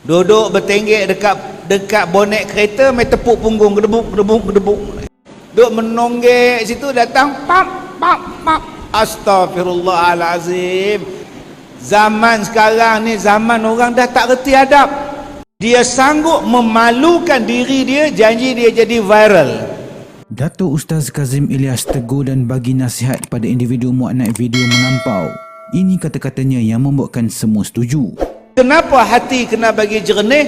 Duduk bertenggek dekat bonet kereta, main tepuk punggung, gedebuk gedebuk gedebuk. Duk menonggek situ, datang pap pap pap. Astaghfirullahalazim. Zaman sekarang ni zaman orang dah tak reti adab. Dia sanggup memalukan diri dia, janji dia jadi viral. Dato' Ustaz Kazim Ilyas tegur dan bagi nasihat kepada individu muat naik video melampau. Ini kata-katanya yang membuatkan semua setuju. Kenapa hati kena bagi jernih?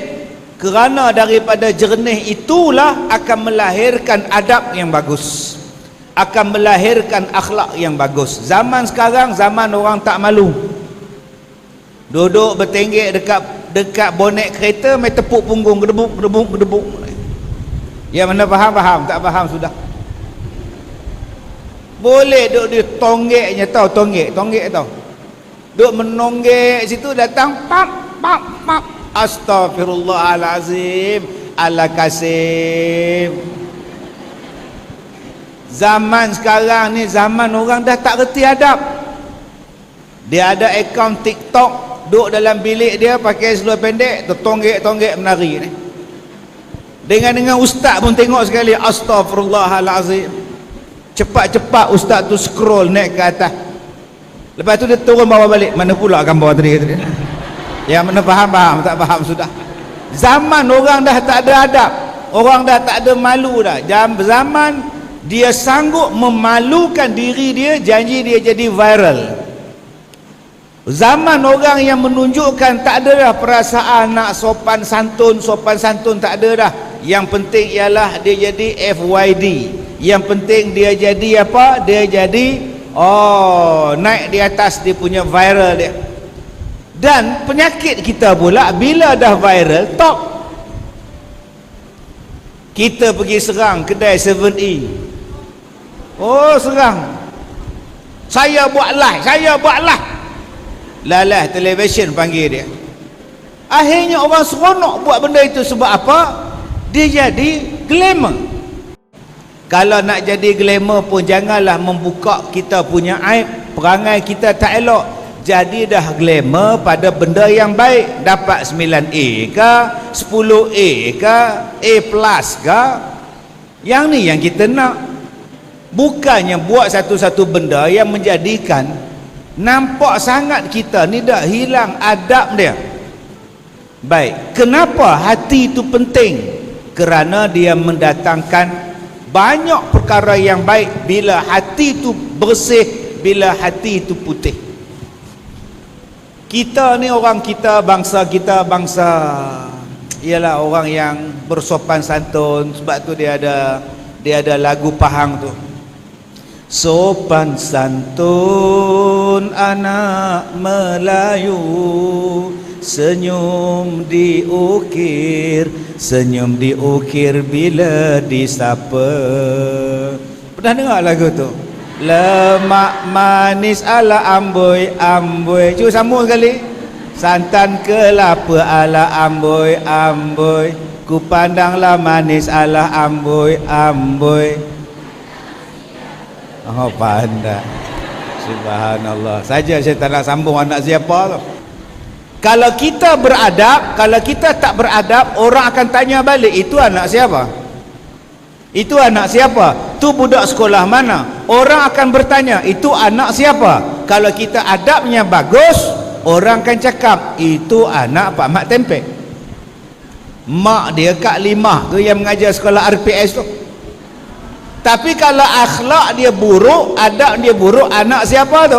Kerana daripada jernih itulah akan melahirkan adab yang bagus, akan melahirkan akhlak yang bagus. Zaman sekarang zaman orang tak malu. Duduk bertenggek dekat bonet kereta, main tepuk punggung, gedebuk gedebuk gedebuk. Yang mana faham faham, tak faham sudah. Boleh duk dia tonggeknya, tahu tonggek tahu. Duk menonggek situ, datang pap pap pap. Astaghfirullahalazim. Ala kasim. Zaman sekarang ni zaman orang dah tak reti adab. Dia ada akaun TikTok, duduk dalam bilik dia pakai seluar pendek, tertonggek-tonggek menari ni. Dengan ustaz pun tengok sekali. Astaghfirullahalazim. Cepat-cepat ustaz tu scroll naik ke atas. Lepas tu dia turun bawah balik. Mana pula gambar tadi? Yang mana faham, tak faham sudah. Zaman orang dah tak ada adab, orang dah tak ada malu dah. Zaman dia sanggup memalukan diri dia, janji dia jadi viral. Zaman orang yang menunjukkan tak ada dah perasaan nak sopan santun tak ada dah. Yang penting ialah dia jadi FYD. Yang penting dia jadi apa? Dia jadi naik di atas dia punya viral dia. Dan penyakit kita pula, bila dah viral, top. Kita pergi serang kedai 7E. Serang. Saya buat live. Lalah televisyen panggil dia. Akhirnya orang seronok buat benda itu. Sebab apa? Dia jadi glamour. Kalau nak jadi glamour pun janganlah membuka kita punya aib, perangai kita tak elok. Jadi dah glamour pada benda yang baik. Dapat 9A ke, 10A ke, A+ ke. Yang ni yang kita nak. Bukannya buat satu-satu benda yang menjadikan nampak sangat kita ni dah hilang adab dia. Baik, kenapa hati itu penting? Kerana dia mendatangkan banyak perkara yang baik bila hati itu bersih, bila hati itu putih. Kita ni orang kita, bangsa ialah orang yang bersopan santun. Sebab tu dia ada lagu Pahang tu. Sopan santun anak Melayu, senyum diukir bila disapa. Pernah dengar lagu tu? Lemak manis ala amboi. Cuba sambung sekali. Santan kelapa ala amboi. Ku pandanglah manis ala amboi. Pandai. Subhanallah. Saja saya tak nak sambung anak siapa tu. Kalau kita beradab, kalau kita tak beradab, orang akan tanya balik, itu anak siapa? Itu anak siapa? Tu budak sekolah mana? Orang akan bertanya, itu anak siapa? Kalau kita adabnya bagus, orang akan cakap, itu anak Pak Mak Tempek. Mak dia Kak Limah tu yang mengajar sekolah RPS tu. Tapi kalau akhlak dia buruk, adab dia buruk, anak siapa tu?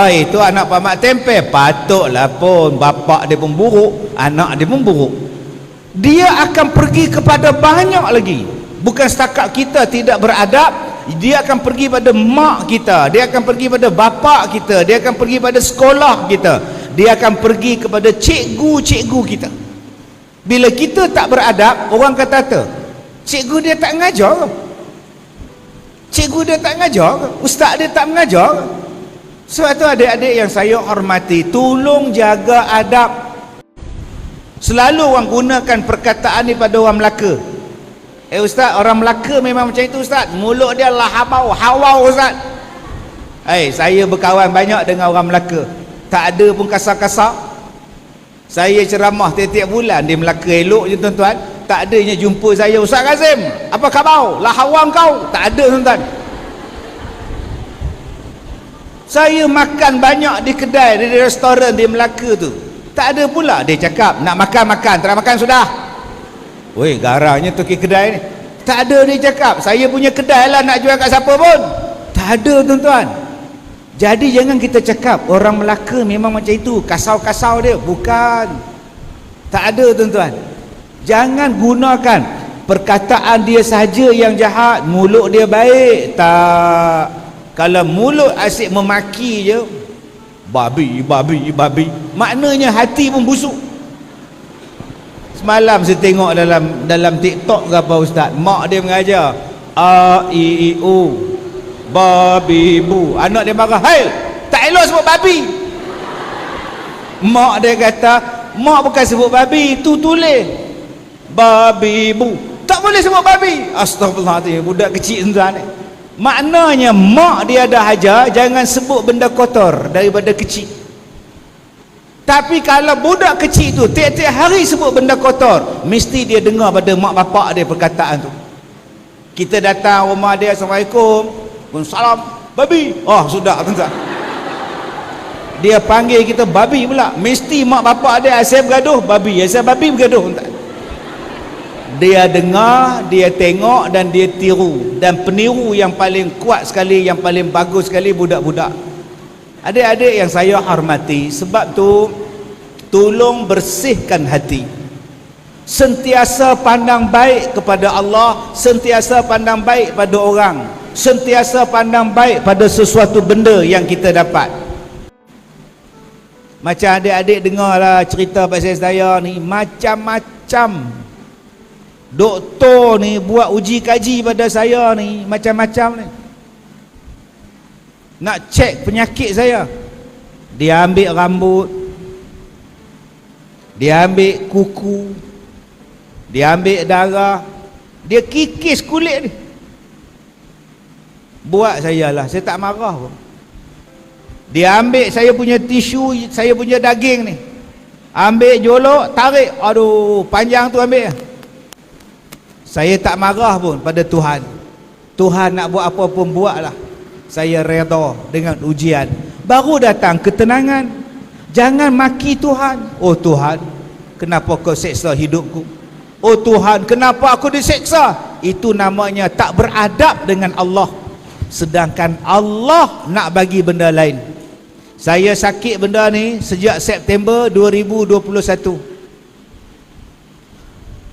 Itu anak Pak Mak Tempek. Patutlah pun bapak dia pun buruk, anak dia pun buruk. Dia akan pergi kepada banyak lagi. Bukan setakat kita tidak beradab, dia akan pergi pada mak kita, dia akan pergi pada bapak kita, dia akan pergi pada sekolah kita, dia akan pergi kepada cikgu-cikgu kita. Bila kita tak beradab, orang kata cikgu dia tak mengajar ke? Cikgu dia tak mengajar ke? Ustaz dia tak mengajar ke? Sebab tu adik-adik yang saya hormati, tolong jaga adab. Selalu orang gunakan perkataan ni pada orang Melaka. Ustaz, orang Melaka memang macam itu ustaz. Mulut dia lahabau, hawau ustaz. Saya berkawan banyak dengan orang Melaka. Tak ada pun kasar-kasar. Saya ceramah tiap-tiap bulan di Melaka elok je tuan-tuan. Tak adanya jumpa saya, Ustaz Kazim, apa khabar? Lah awam kau. Tak ada tuan-tuan. Saya makan banyak di kedai, di restoran di Melaka tu. Tak ada pula dia cakap nak makan-makan, tak nak makan sudah. Weh, garangnya tu ke kedai ni. Tak ada dia cakap saya punya kedai lah nak jual kat siapa pun. Tak ada tuan-tuan. Jadi jangan kita cakap orang Melaka memang macam itu, kasau-kasau dia. Bukan. Tak ada tuan-tuan. Jangan gunakan perkataan dia saja yang jahat, mulut dia baik. Tak. Kalau mulut asyik memaki je, babi, babi, babi, maknanya hati pun busuk. Semalam saya tengok dalam TikTok ke apa ustaz, mak dia mengajar A I I U babi bu, anak dia marah, "Hai, tak elok sebut babi." Mak dia kata, "Mak bukan sebut babi, tu tulis babi bu, tak boleh sebut babi." Astagfirullahaladzim, budak kecil tuan-tuan ni. Maknanya mak dia dah ajar jangan sebut benda kotor daripada kecil. Tapi kalau budak kecil tu tiap-tiap hari sebut benda kotor, mesti dia dengar pada mak bapak dia perkataan tu. Kita datang rumah dia, "Assalamualaikum." "Waalaikumsalam." "Babi." Oh sudah tuan-tuan. Dia panggil kita babi pula. Mesti mak bapak dia asal bergaduh babi, asal babi bergaduh tuan. Dia dengar, dia tengok dan dia tiru. Dan peniru yang paling kuat sekali, yang paling bagus sekali budak-budak. Adik-adik yang saya hormati, sebab tu tolong bersihkan hati. Sentiasa pandang baik kepada Allah, sentiasa pandang baik pada orang, sentiasa pandang baik pada sesuatu benda yang kita dapat. Macam adik-adik dengarlah cerita pasal saya ni, macam-macam doktor ni buat uji kaji pada saya ni, macam-macam ni. Nak cek penyakit saya, dia ambil rambut, dia ambil kuku, dia ambil darah, dia kikis kulit ni. Buat saya lah, saya tak marah pun. Dia ambil saya punya tisu, saya punya daging ni, ambil jolok, tarik, aduh panjang tu ambil. Saya tak marah pun pada Tuhan. Tuhan nak buat apa pun buatlah. Saya redha dengan ujian. Baru datang ketenangan. Jangan maki Tuhan. "Oh Tuhan, kenapa kau seksa hidupku? Oh Tuhan, kenapa aku diseksa?" Itu namanya tak beradab dengan Allah. Sedangkan Allah nak bagi benda lain. Saya sakit benda ni sejak September 2021.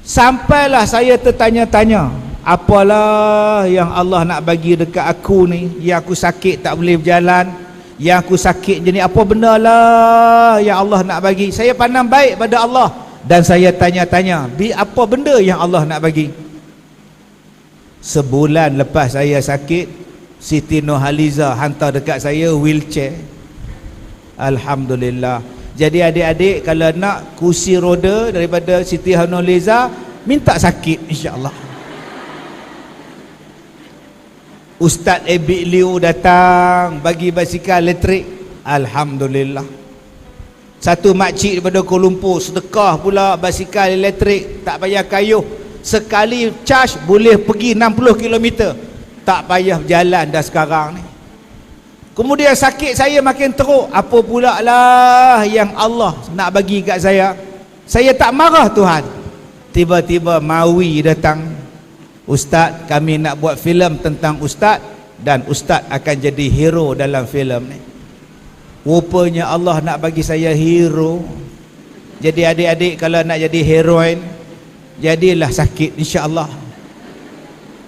Sampailah saya tertanya-tanya, apalah yang Allah nak bagi dekat aku ni, yang aku sakit tak boleh berjalan, yang aku sakit je ni, apa benda lah yang Allah nak bagi. Saya pandang baik pada Allah dan saya tanya-tanya, apa benda yang Allah nak bagi. Sebulan lepas saya sakit, Siti Nurhaliza hantar dekat saya wheelchair. Alhamdulillah. Jadi adik-adik kalau nak kursi roda daripada Siti Nurhaliza, minta sakit insya-Allah. Ustaz Ebik Liu datang bagi basikal elektrik. Alhamdulillah. Satu makcik daripada Kuala Lumpur sedekah pula basikal elektrik, tak payah kayuh. Sekali charge boleh pergi 60 km. Tak payah berjalan dah sekarang ni. Kemudian sakit saya makin teruk. Apa pula lah yang Allah nak bagi kat saya. Saya tak marah Tuhan. Tiba-tiba Mawi datang, "Ustaz, kami nak buat filem tentang Ustaz dan Ustaz akan jadi hero dalam filem ni." Rupanya Allah nak bagi saya hero. Jadi adik-adik kalau nak jadi heroin, jadilah sakit insya-Allah.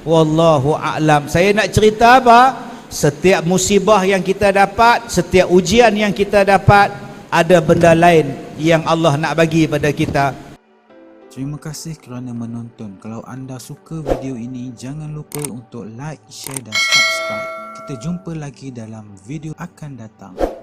Wallahu a'lam. Saya nak cerita apa? Setiap musibah yang kita dapat, setiap ujian yang kita dapat, ada benda lain yang Allah nak bagi pada kita. Terima kasih kerana menonton. Kalau anda suka video ini, jangan lupa untuk like, share dan subscribe. Kita jumpa lagi dalam video akan datang.